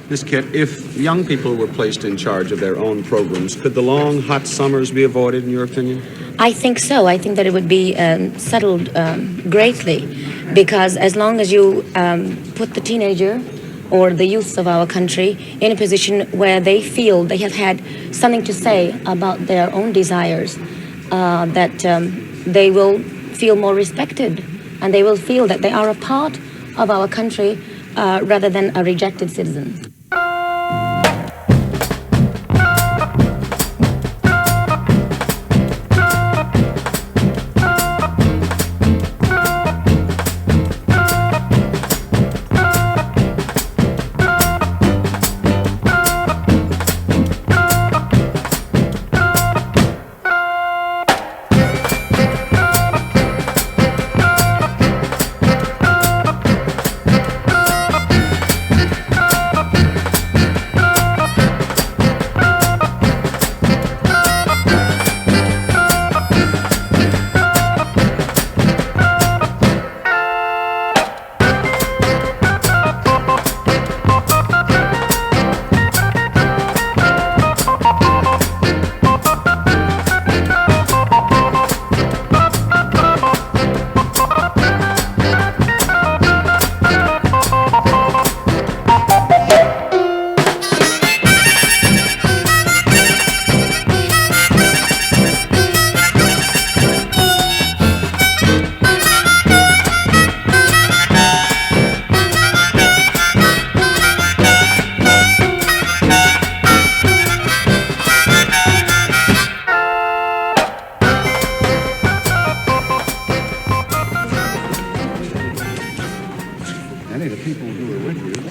Ms. Kitt, if young people were placed in charge of their own programs, could the long, hot summers be avoided, in your opinion? I think so. I think that it would be settled greatly, because as long as you put the teenager or the youth of our country in a position where they feel they have had something to say about their own desires, that they will feel more respected, and they will feel that they are a part of our country rather than a rejected citizen.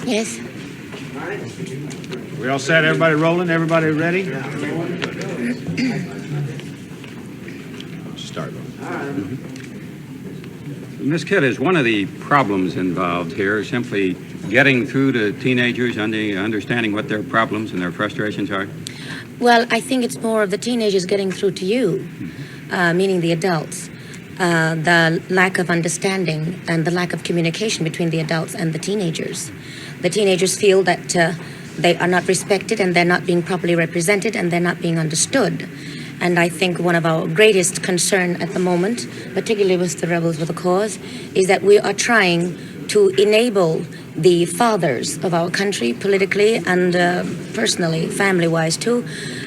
Yes. We all set? Everybody rolling? Everybody ready? Start. Ms. Kitt, is one of the problems involved here simply getting through to teenagers, understanding what their problems and their frustrations are? Well, I think it's more of the teenagers getting through to you, meaning the adults. The lack of understanding and the lack of communication between the adults and the teenagers. The teenagers feel that they are not respected, and they're not being properly represented, and they're not being understood. And I think one of our greatest concern at the moment, particularly with the Rebels for the Cause, is that we are trying to enable the fathers of our country, politically and personally, family-wise too,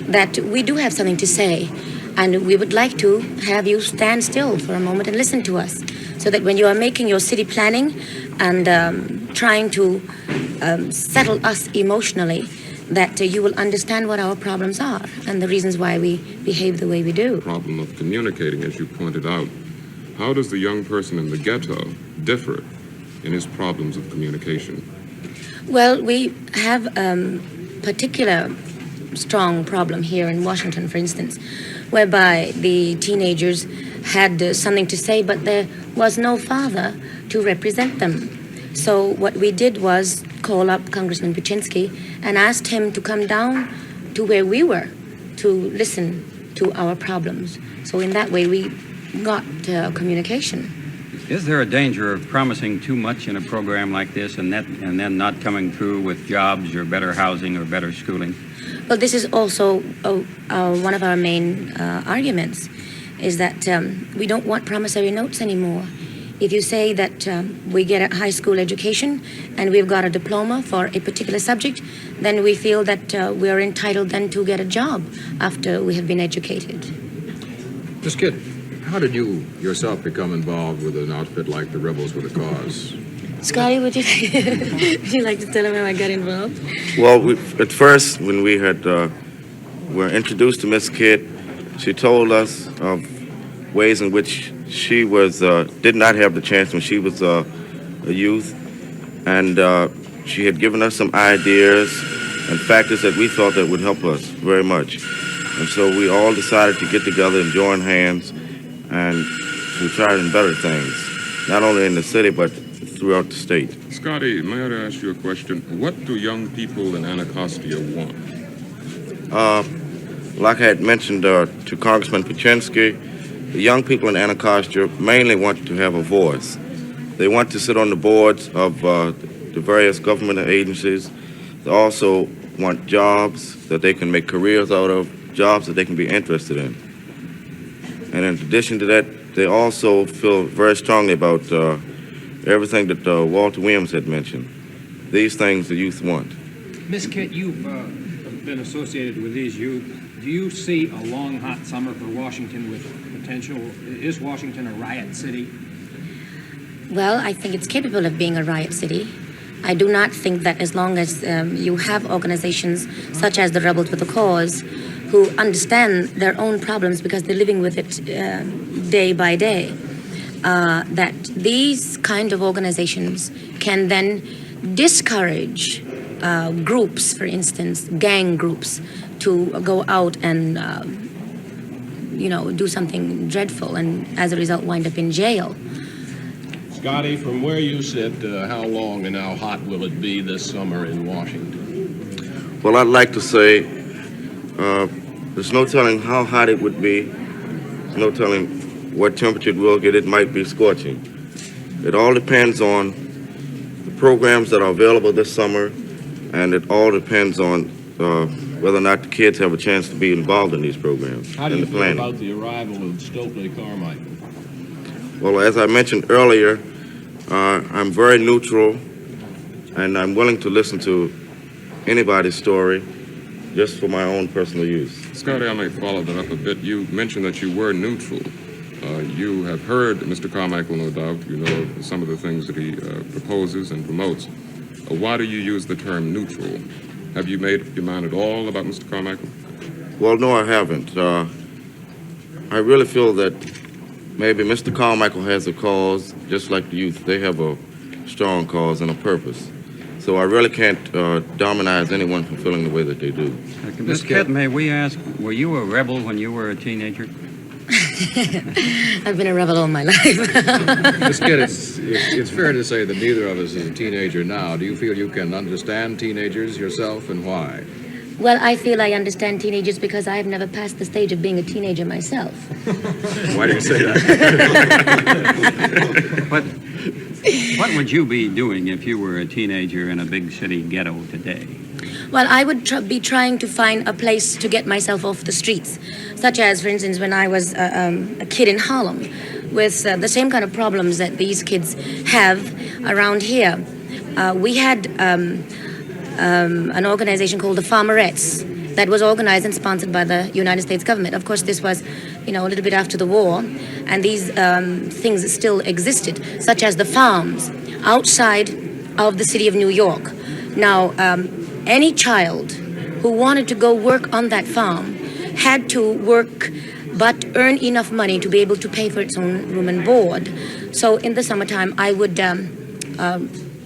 that we do have something to say. And we would like to have you stand still for a moment and listen to us, so that when you are making your city planning and trying to settle us emotionally, that you will understand what our problems are and the reasons why we behave the way we do. The problem of communicating, as you pointed out. How does the young person in the ghetto differ in his problems of communication? Well, we have a particular strong problem here in Washington, for instance, whereby the teenagers had something to say, but there was no father to represent them. So what we did was call up Congressman Buczynski and asked him to come down to where we were to listen to our problems. So in that way, we got communication. Is there a danger of promising too much in a program like this and then not coming through with jobs or better housing or better schooling? Well, this is also one of our main arguments, is that we don't want promissory notes anymore. If you say that we get a high school education and we've got a diploma for a particular subject, then we feel that we are entitled then to get a job after we have been educated. Ms. Kitt, how did you yourself become involved with an outfit like the Rebels for the Cause? Scotty, would you like to tell him how I got involved? Well, at first, when we were introduced to Ms. Kitt, she told us of ways in which she did not have the chance when she was a youth, and she had given us some ideas and factors that we thought that would help us very much. And so we all decided to get together and join hands and to try and better things, not only in the city but throughout the state. Scotty, may I ask you a question? What do young people in Anacostia want? Like I had mentioned to Congressman Buczynski, the young people in Anacostia mainly want to have a voice. They want to sit on the boards of the various government agencies. They also want jobs that they can make careers out of, jobs that they can be interested in. And in addition to that, they also feel very strongly about everything that Walter Williams had mentioned. These things the youth want. Ms. Kitt, you've been associated with these youth. Do you see a long, hot summer for Washington with potential? Is Washington a riot city? Well, I think it's capable of being a riot city. I do not think that as long as you have organizations such as the Rebels with a Cause who understand their own problems because they're living with it day by day, that these kind of organizations can then discourage groups, for instance, gang groups, to go out and, do something dreadful and as a result wind up in jail. Scotty, from where you sit, how long and how hot will it be this summer in Washington? Well, I'd like to say there's no telling how hot it would be. There's no telling what temperature it will get. It might be scorching. It all depends on the programs that are available this summer, and it all depends on whether or not the kids have a chance to be involved in these programs. How do you the feel planning. about the arrival of Stokely Carmichael? Well, as I mentioned earlier, I'm very neutral, and I'm willing to listen to anybody's story just for my own personal use. Scotty, I may follow that up a bit. You mentioned that you were neutral. You have heard Mr. Carmichael, no doubt. You know some of the things that he proposes and promotes. Why do you use the term neutral? Have you made up your mind at all about Mr. Carmichael? Well, no, I haven't. I really feel that maybe Mr. Carmichael has a cause, just like the youth. They have a strong cause and a purpose. So I really can't dominize anyone from feeling the way that they do. Ms. Kitt, may we ask, were you a rebel when you were a teenager? I've been a rebel all my life. Ms. Kitt, it's fair to say that neither of us is a teenager now. Do you feel you can understand teenagers yourself, and why? Well, I feel I understand teenagers because I have never passed the stage of being a teenager myself. Why do you say that? What would you be doing if you were a teenager in a big city ghetto today? Well, I would be trying to find a place to get myself off the streets, such as, for instance, when I was a kid in Harlem, with the same kind of problems that these kids have around here. We had an organization called the Farmerettes that was organized and sponsored by the United States government. Of course, this was, a little bit after the war, and these things still existed, such as the farms outside of the city of New York. Now, any child who wanted to go work on that farm had to work but earn enough money to be able to pay for its own room and board. So in the summertime, I would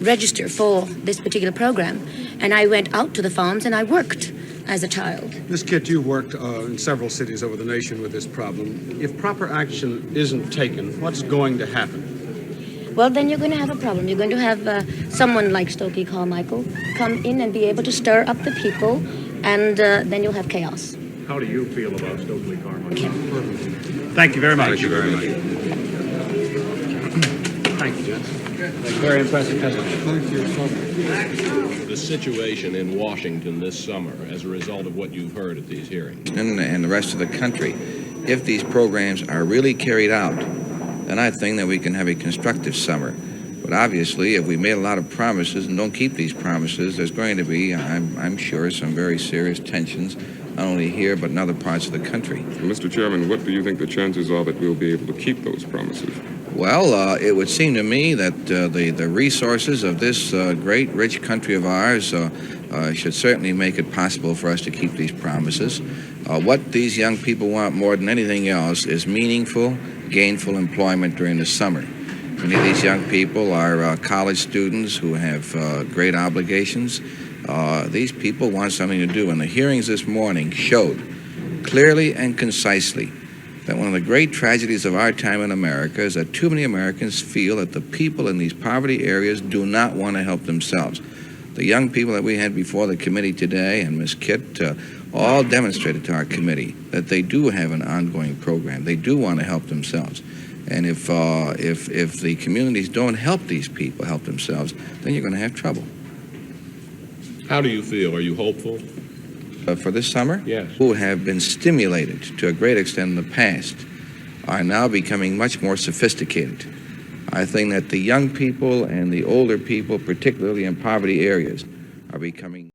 register for this particular program, and I went out to the farms and I worked as a child. Ms. Kitt, you worked in several cities over the nation with this problem. If proper action isn't taken, what's going to happen? Well, then you're going to have a problem. You're going to have someone like Stokely Carmichael come in and be able to stir up the people, and then you'll have chaos. How do you feel about Stokely Carmichael? Thank you very much. Thank you very much. Thank you, Judge. Very impressive testimony. The situation in Washington this summer as a result of what you've heard at these hearings. And the rest of the country, if these programs are really carried out, then I think that we can have a constructive summer. But obviously, if we made a lot of promises and don't keep these promises, there's going to be, I'm sure, some very serious tensions, not only here but in other parts of the country. Mr. Chairman, what do you think the chances are that we'll be able to keep those promises? Well, it would seem to me that the resources of this great, rich country of ours should certainly make it possible for us to keep these promises. What these young people want more than anything else is meaningful, gainful employment during the summer. Many of these young people are college students who have great obligations. These people want something to do, and the hearings this morning showed clearly and concisely that one of the great tragedies of our time in America is that too many Americans feel that the people in these poverty areas do not want to help themselves. The young people that we had before the committee today, and Ms. Kitt, all demonstrated to our committee that they do have an ongoing program. They do want to help themselves. And if the communities don't help these people help themselves, then you're going to have trouble. How do you feel? Are you hopeful? For this summer, Yes. who have been stimulated to a great extent in the past, are now becoming much more sophisticated. I think that the young people and the older people, particularly in poverty areas, are becoming